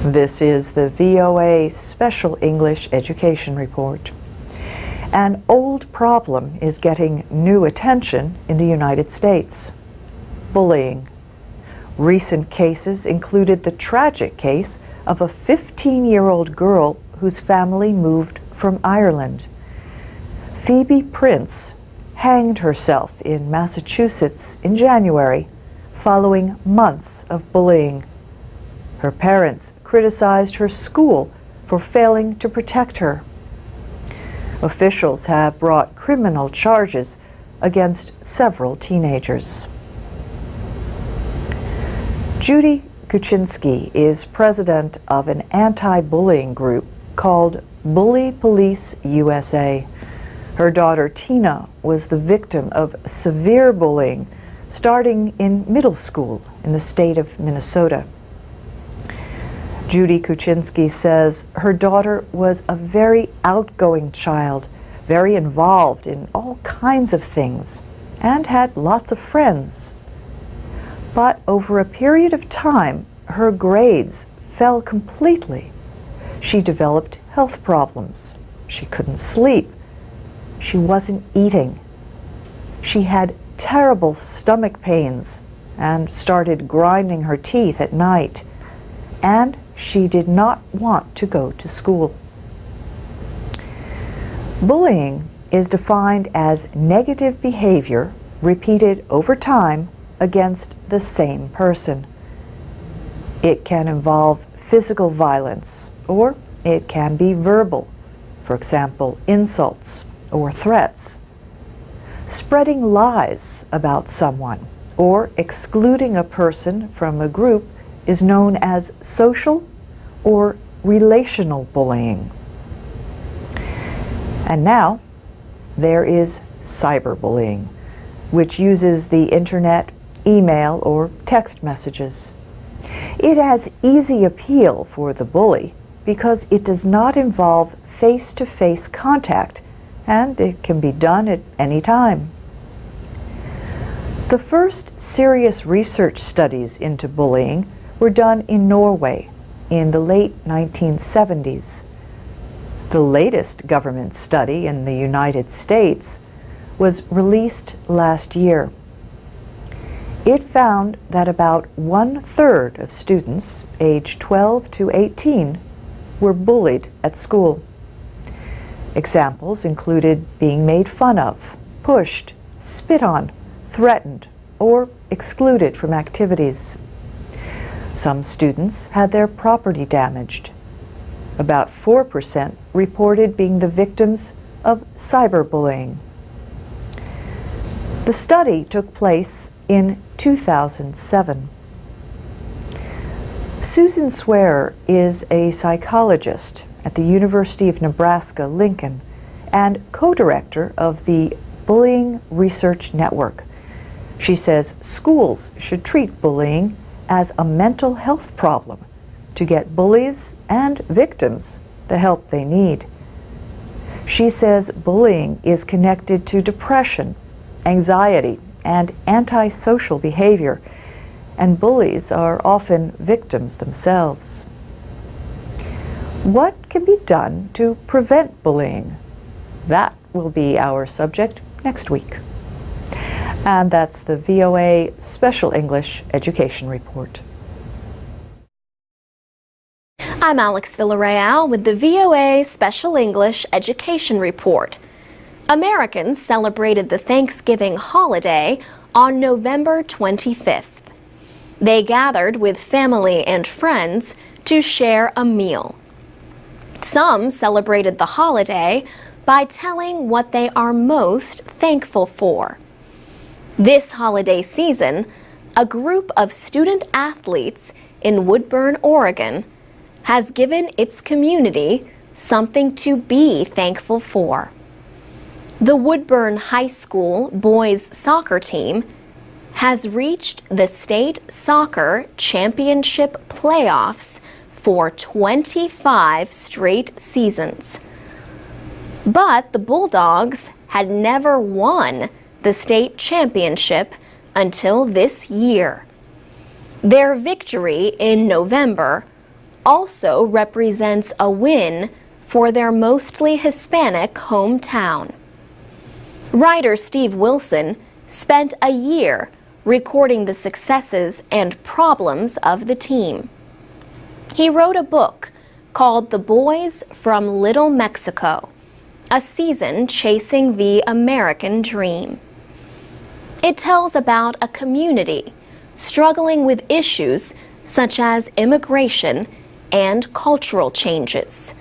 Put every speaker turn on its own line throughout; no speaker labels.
This is the VOA Special English Education Report. An old problem is getting new attention in the United States: bullying. Recent cases included the tragic case of a 15-year-old girl whose family moved from Ireland. Phoebe Prince hanged herself in Massachusetts in January following months of bullying. Her parents criticized her school for failing to protect her. Officials have brought criminal charges against several teenagers. Judy Kuczynski is president of an anti-bullying group called Bully Police USA. Her daughter Tina was the victim of severe bullying starting in middle school in the state of Minnesota. Judy Kuczynski says her daughter was a very outgoing child, very involved in all kinds of things, and had lots of friends. But over a period of time, her grades fell completely. She developed health problems. She couldn't sleep. She wasn't eating. She had terrible stomach pains and started grinding her teeth at night. And she did not want to go to school. Bullying is defined as negative behavior repeated over time against the same person. It can involve physical violence, or it can be verbal, for example, insults or threats. Spreading lies about someone or excluding a person from a group is known as social or relational bullying. And now, there is cyberbullying, which uses the internet, email, or text messages. It has easy appeal for the bully because it does not involve face-to-face contact, and it can be done at any time. The first serious research studies into bullying were done in Norway in the late 1970s. The latest government study in the United States was released last year. It found that about 1/3 of students aged 12 to 18 were bullied at school. Examples included being made fun of, pushed, spit on, threatened, or excluded from activities. Some students had their property damaged. About 4% reported being the victims of cyberbullying. The study took place in 2007. Susan Swearer is a psychologist at the University of Nebraska-Lincoln and co-director of the Bullying Research Network. She says schools should treat bullying as a mental health problem to get bullies and victims the help they need. She says bullying is connected to depression, anxiety, and antisocial behavior, and bullies are often victims themselves. What can be done to prevent bullying? That will be our subject next week. And that's the VOA Special English Education Report.
I'm Alex Villarreal with the VOA Special English Education Report. Americans celebrated the Thanksgiving holiday on November 25th. They gathered with family and friends to share a meal. Some celebrated the holiday by telling what they are most thankful for. This holiday season, a group of student athletes in Woodburn, Oregon, has given its community something to be thankful for. The Woodburn High School boys soccer team has reached the state soccer championship playoffs for 25 straight seasons. But the Bulldogs had never won the state championship until this year. Their victory in November also represents a win for their mostly Hispanic hometown. Writer Steve Wilson spent a year recording the successes and problems of the team. He wrote a book called The Boys from Little Mexico, a season chasing the American dream. It tells about a community struggling with issues such as immigration and cultural changes.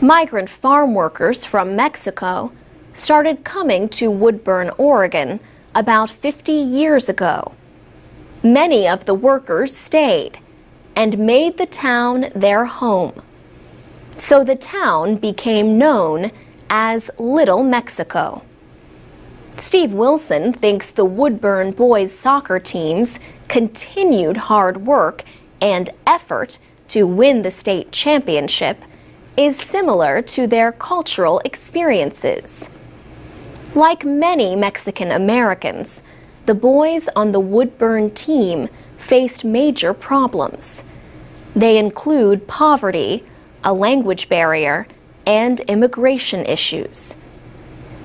Migrant farm workers from Mexico started coming to Woodburn, Oregon about 50 years ago. Many of the workers stayed and made the town their home. So the town became known as Little Mexico. Steve Wilson thinks the Woodburn boys soccer team's continued hard work and effort to win the state championship is similar to their cultural experiences. Like many Mexican Americans, the boys on the Woodburn team faced major problems. They include poverty, a language barrier, and immigration issues.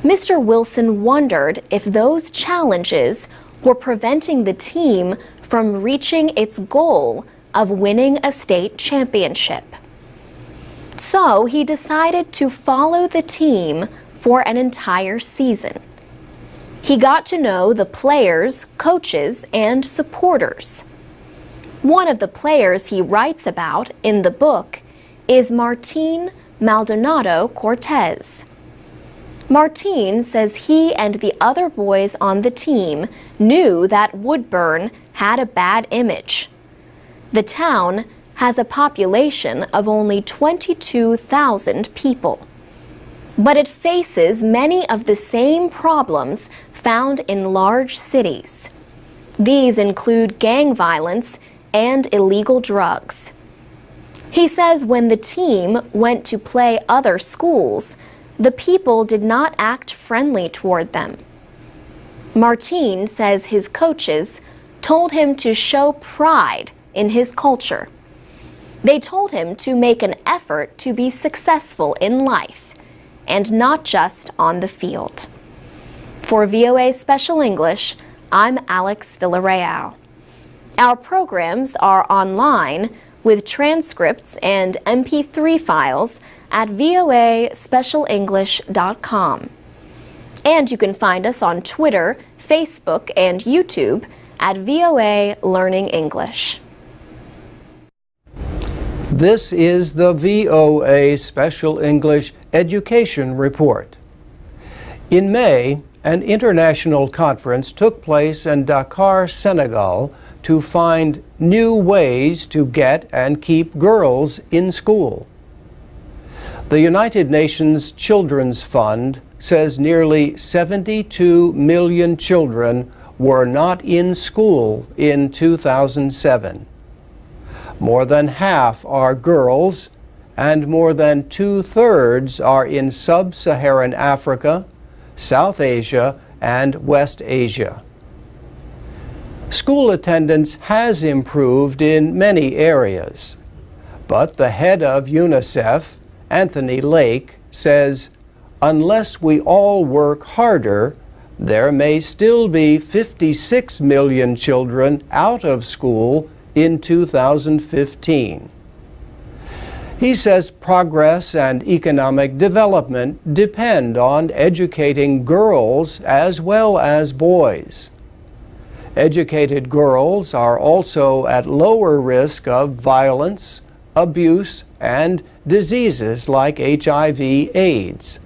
Mr. Wilson wondered if those challenges were preventing the team from reaching its goal of winning a state championship. So he decided to follow the team for an entire season. He got to know the players, coaches, and supporters. One of the players he writes about in the book is Martin Maldonado Cortez. Martin says he and the other boys on the team knew that Woodburn had a bad image. The town has a population of only 22,000 people, but it faces many of the same problems found in large cities. These include gang violence and illegal drugs. He says when the team went to play other schools, the people did not act friendly toward them. Martin says his coaches told him to show pride in his culture. They told him to make an effort to be successful in life, and not just on the field. For VOA Special English, I'm Alex Villarreal. Our programs are online with transcripts and MP3 files at voaspecialenglish.com. And you can find us on Twitter, Facebook, and YouTube at VOA Learning English.
This is the VOA Special English Education Report. In May, an international conference took place in Dakar, Senegal, to find new ways to get and keep girls in school. The United Nations Children's Fund says nearly 72 million children were not in school in 2007. More than half are girls, and more than 2/3 are in sub-Saharan Africa, South Asia, and West Asia. School attendance has improved in many areas, but the head of UNICEF, Anthony Lake, says, unless we all work harder, there may still be 56 million children out of school in 2015. He says progress and economic development depend on educating girls as well as boys. Educated girls are also at lower risk of violence, abuse, and diseases like HIV/AIDS.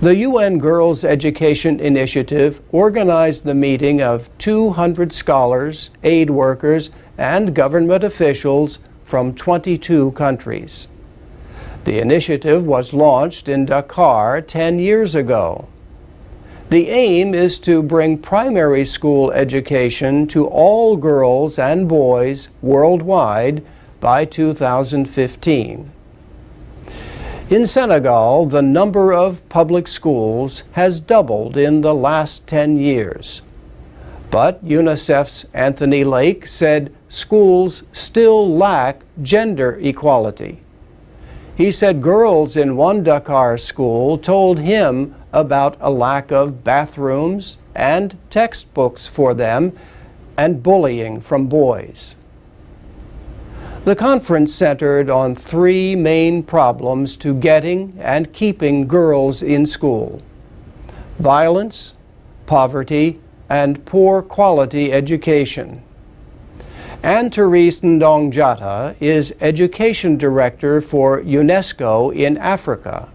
The UN Girls Education Initiative organized the meeting of 200 scholars, aid workers, and government officials from 22 countries. The initiative was launched in Dakar 10 years ago. The aim is to bring primary school education to all girls and boys worldwide by 2015. In Senegal, the number of public schools has doubled in the last 10 years. But UNICEF's Anthony Lake said schools still lack gender equality. He said girls in one Dakar school told him about a lack of bathrooms and textbooks for them and bullying from boys. The conference centered on three main problems to getting and keeping girls in school: violence, poverty, and poor quality education. Anne-Therese Ndongjata is Education Director for UNESCO in Africa.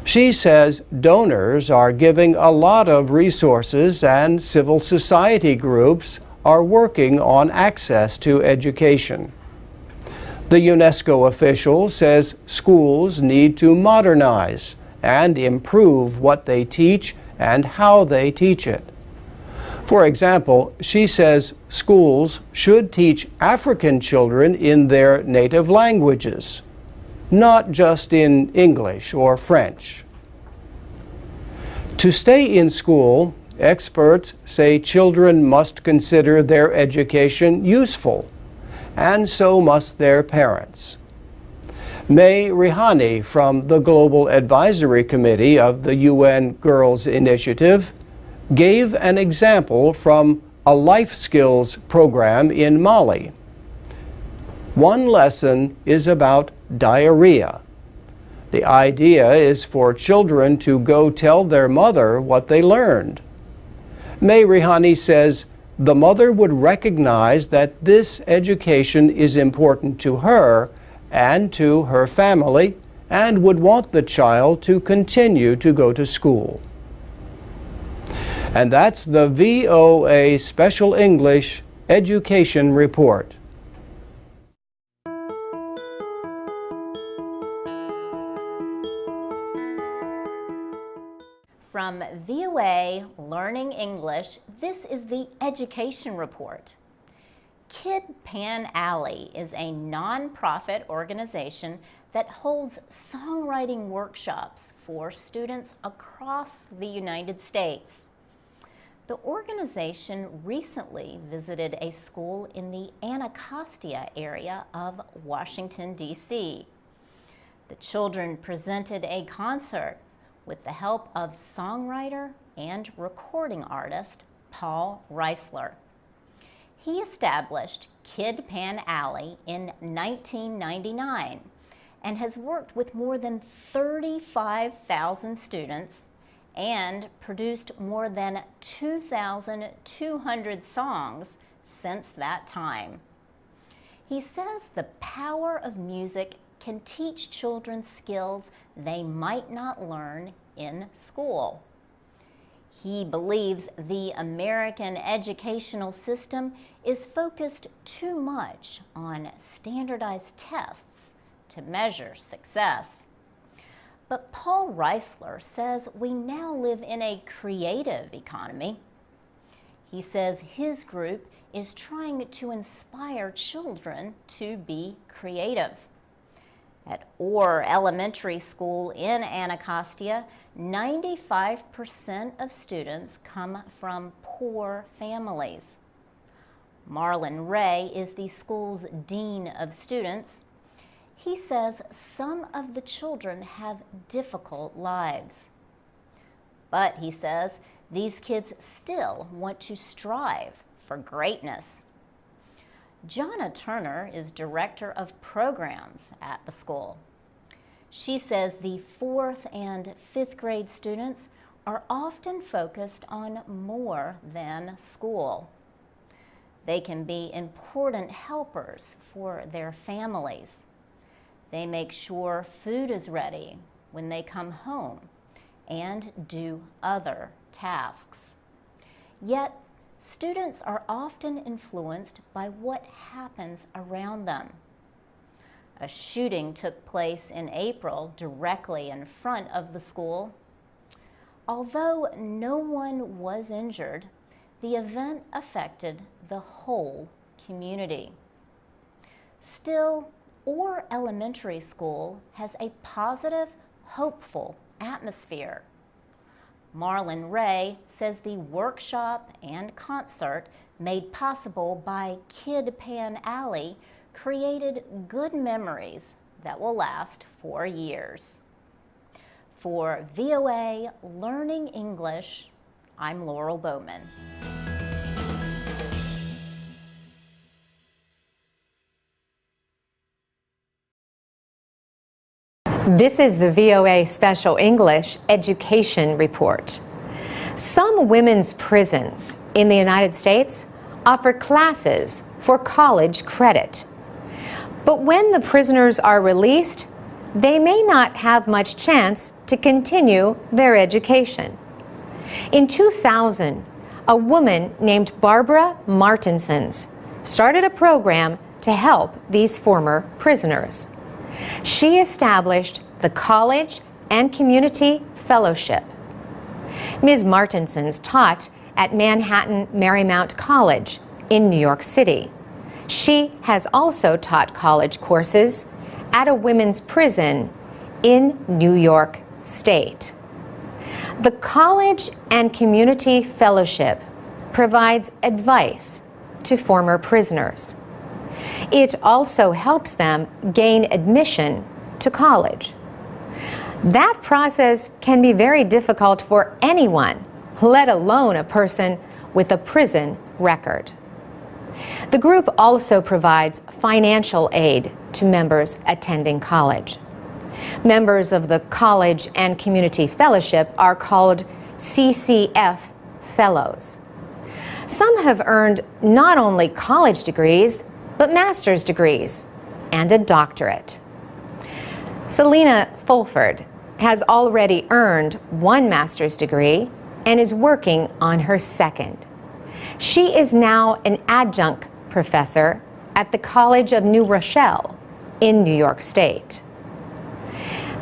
She says donors are giving a lot of resources and civil society groups are working on access to education. The UNESCO official says schools need to modernize and improve what they teach and how they teach it. For example, she says schools should teach African children in their native languages, not just in English or French. To stay in school, experts say children must consider their education useful, and so must their parents. May Rihani from the Global Advisory Committee of the UN Girls Initiative gave an example from a life skills program in Mali. One lesson is about diarrhea. The idea is for children to go tell their mother what they learned. May Rihani says the mother would recognize that this education is important to her and to her family and would want the child to continue to go to school. And that's the VOA Special English Education Report.
From VOA Learning English, this is the Education Report. Kid Pan Alley is a nonprofit organization that holds songwriting workshops for students across the United States. The organization recently visited a school in the Anacostia area of Washington, D.C. The children presented a concert with the help of songwriter and recording artist Paul Reisler. He established Kid Pan Alley in 1999 and has worked with more than 35,000 students and produced more than 2,200 songs since that time. He says the power of music can teach children skills they might not learn in school. He believes the American educational system is focused too much on standardized tests to measure success. But Paul Reisler says we now live in a creative economy. He says his group is trying to inspire children to be creative. At Orr Elementary School in Anacostia, 95% of students come from poor families. Marlon Ray is the school's dean of students. He says some of the children have difficult lives. But he says these kids still want to strive for greatness. Jonna Turner is director of programs at the school. She says the 4th and 5th grade students are often focused on more than school. They can be important helpers for their families. They make sure food is ready when they come home and do other tasks. Yet, students are often influenced by what happens around them. A shooting took place in April directly in front of the school. Although no one was injured, the event affected the whole community. Still, Orr Elementary School has a positive, hopeful atmosphere. Marlon Ray says the workshop and concert made possible by Kid Pan Alley created good memories that will last for years. For VOA Learning English, I'm Laurel Bowman.
This is the VOA Special English Education Report. Some women's prisons in the United States offer classes for college credit. But when the prisoners are released, they may not have much chance to continue their education. In 2000, a woman named Barbara Martinsons started a program to help these former prisoners. She established the College and Community Fellowship. Ms. Martinsons taught at Manhattan Marymount College in New York City. She has also taught college courses at a women's prison in New York State. The College and Community Fellowship provides advice to former prisoners. It also helps them gain admission to college. That process can be very difficult for anyone, let alone a person with a prison record. The group also provides financial aid to members attending college. Members of the College and Community Fellowship are called CCF Fellows. Some have earned not only college degrees, but master's degrees and a doctorate. Selena Fulford has already earned one master's degree and is working on her second. She is now an adjunct professor at the College of New Rochelle in New York State.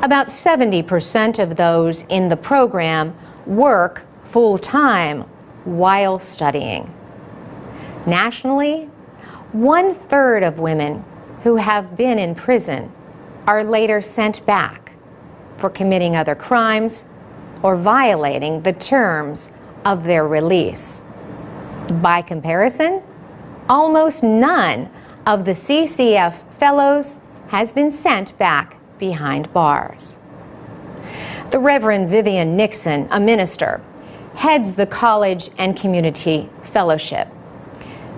About 70% of those in the program work full-time while studying. Nationally, 1/3 of women who have been in prison are later sent back for committing other crimes or violating the terms of their release. By comparison, almost none of the CCF fellows has been sent back behind bars. The Reverend Vivian Nixon, a minister, heads the College and Community Fellowship.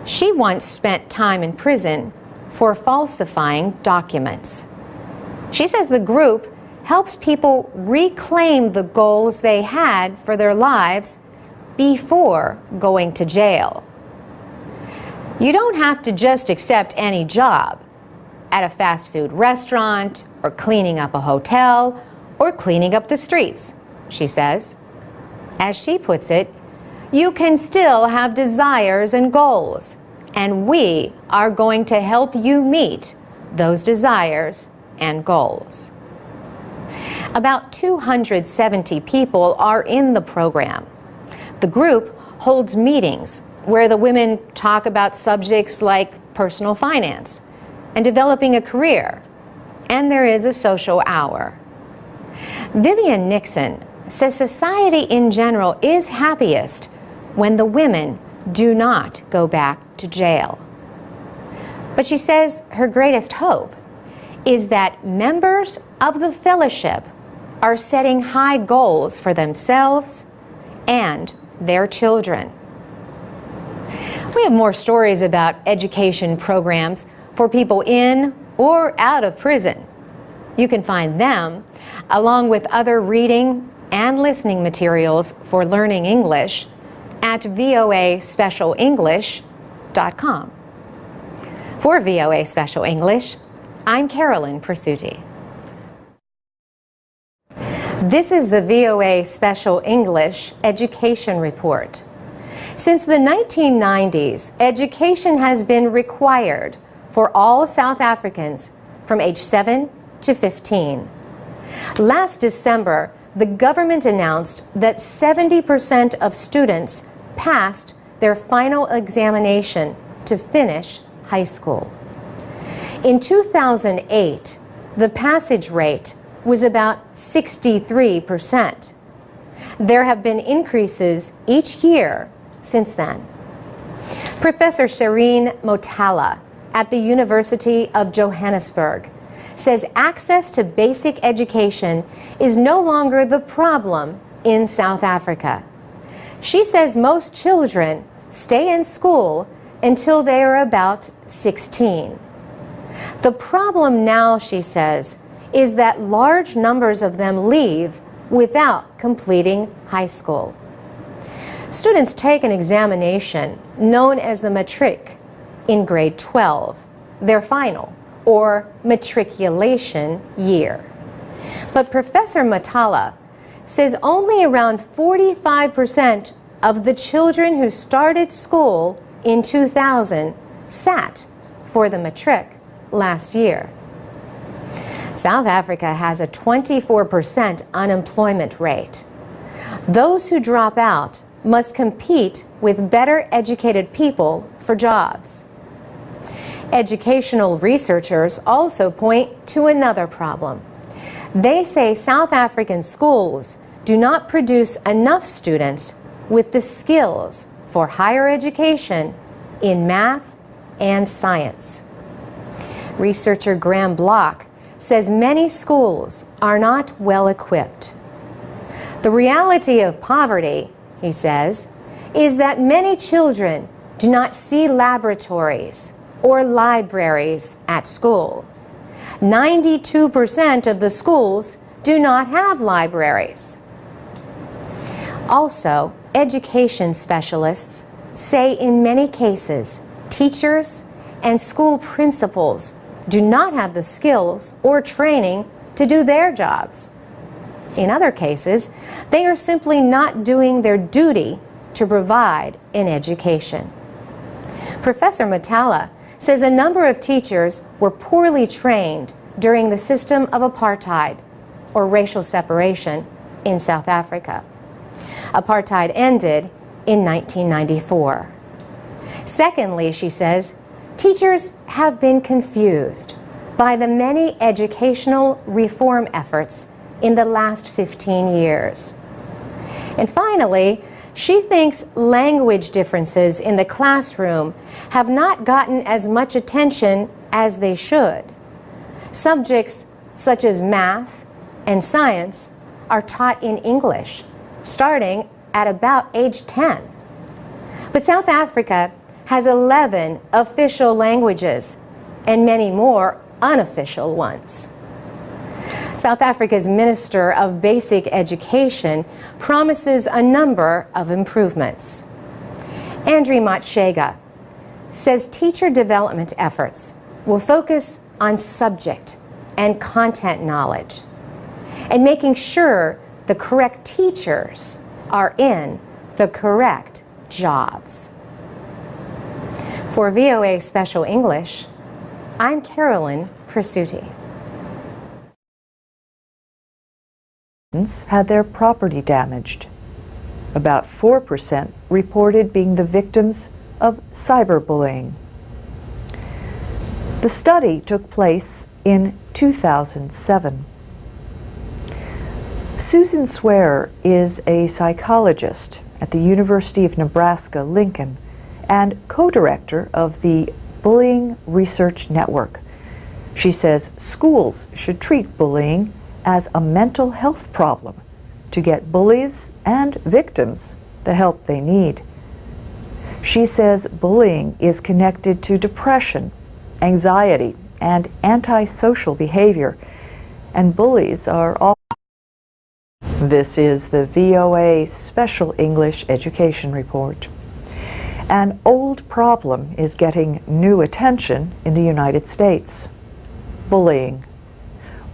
She once spent time in prison for falsifying documents. She says the group helps people reclaim the goals they had for their lives before going to jail. You don't have to just accept any job at a fast food restaurant or cleaning up a hotel or cleaning up the streets, she says. As she puts it, you can still have desires and goals, and we are going to help you meet those desires and goals. About 270 people are in the program. The group holds meetings where the women talk about subjects like personal finance and developing a career, and there is a social hour. Vivian Nixon says society in general is happiest when the women do not go back to jail. But she says her greatest hope is that members of the fellowship are setting high goals for themselves and their children. We have more stories about education programs for people in or out of prison. You can find them, along with other reading and listening materials for learning English, at voaspecialenglish.com. For VOA Special English, I'm Carolyn Persutti. This is the VOA Special English Education Report. Since the 1990s, education has been required for all South Africans from age 7 to 15. Last December, the government announced that 70% of students passed their final examination to finish high school. In 2008, the passage rate was about 63%. There have been increases each year since then. Professor Shireen Motala at the University of Johannesburg says access to basic education is no longer the problem in South Africa. She says most children stay in school until they are about 16. The problem now, she says, is that large numbers of them leave without completing high school. Students take an examination known as the matric in grade 12, their final or matriculation year. But Professor Matala says only around 45% of the children who started school in 2000 sat for the matric last year. South Africa has a 24% unemployment rate. Those who drop out must compete with better educated people for jobs. Educational researchers also point to another problem. They say South African schools do not produce enough students with the skills for higher education in math and science. Researcher Graham Block says many schools are not well equipped. The reality of poverty, he says, is that many children do not see laboratories or libraries at school. 92% of the schools do not have libraries. Also, education specialists say in many cases, teachers and school principals do not have the skills or training to do their jobs. In other cases, they are simply not doing their duty to provide an education. Professor Matala says a number of teachers were poorly trained during the system of apartheid, or racial separation, in South Africa. Apartheid ended in 1994. Secondly, she says, teachers have been confused by the many educational reform efforts in the last 15 years. And finally, she thinks language differences in the classroom have not gotten as much attention as they should. Subjects such as math and science are taught in English, starting at about age 10. But South Africa has 11 official languages and many more unofficial ones. South Africa's Minister of Basic Education promises a number of improvements. Andri Matshega says teacher development efforts will focus on subject and content knowledge and making sure the correct teachers are in the correct jobs. For VOA Special English, I'm Carolyn Prasuti.
Had their property damaged. About 4% reported being the victims of cyberbullying. The study took place in 2007. Susan Swearer is a psychologist at the University of Nebraska-Lincoln and co-director of the Bullying Research Network. She says schools should treat bullying as a mental health problem to get bullies and victims the help they need. She says bullying is connected to depression, anxiety, and antisocial behavior, and bullies are all. This is the VOA Special English Education Report. An old problem is getting new attention in the United States: bullying.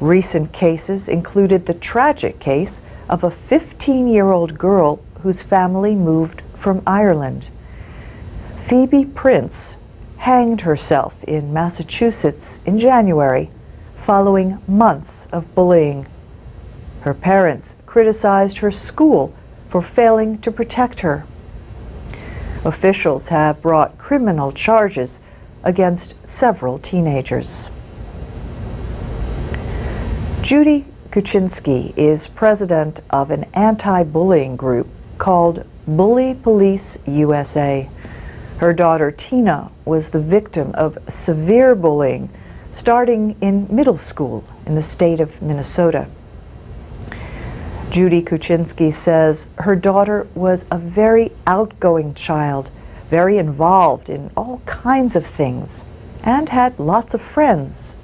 Recent cases included the tragic case of a 15-year-old girl whose family moved from Ireland. Phoebe Prince hanged herself in Massachusetts in January following months of bullying. Her parents criticized her school for failing to protect her. Officials have brought criminal charges against several teenagers. Judy Kuczynski is president of an anti-bullying group called Bully Police USA. Her daughter Tina was the victim of severe bullying starting in middle school in the state of Minnesota. Judy Kuczynski says her daughter was a very outgoing child, very involved in all kinds of things, and had lots of friends.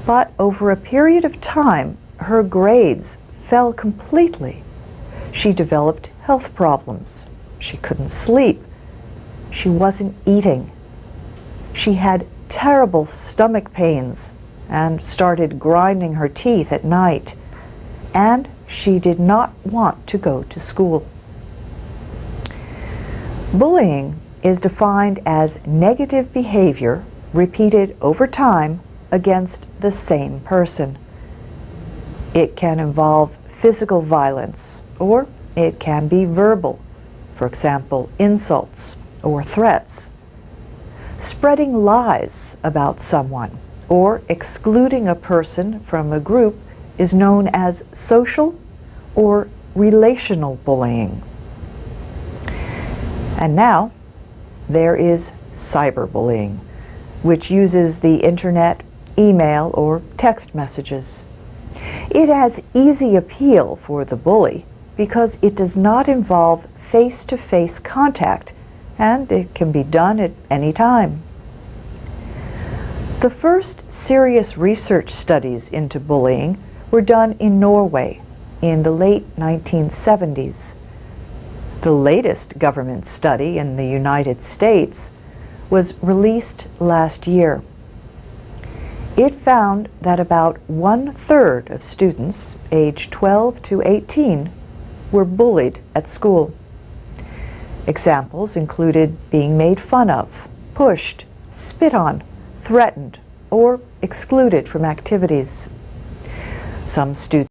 But over a period of time, her grades fell completely. She developed health problems. She couldn't sleep. She wasn't eating. She had terrible stomach pains and started grinding her teeth at night. And she did not want to go to school. Bullying is defined as negative behavior repeated over time against the same person. It can involve physical violence, or it can be verbal, for example, insults or threats. Spreading lies about someone or excluding a person from a group is known as social or relational bullying. And now there is cyberbullying, which uses the internet, email, or text messages. It has easy appeal for the bully because it does not involve face-to-face contact, and it can be done at any time. The first serious research studies into bullying were done in Norway in the late 1970s. The latest government study in the United States was released last year. It found that about 1/3 of students aged 12 to 18 were bullied at school. Examples included being made fun of, pushed, spit on, threatened, or excluded from activities. Some students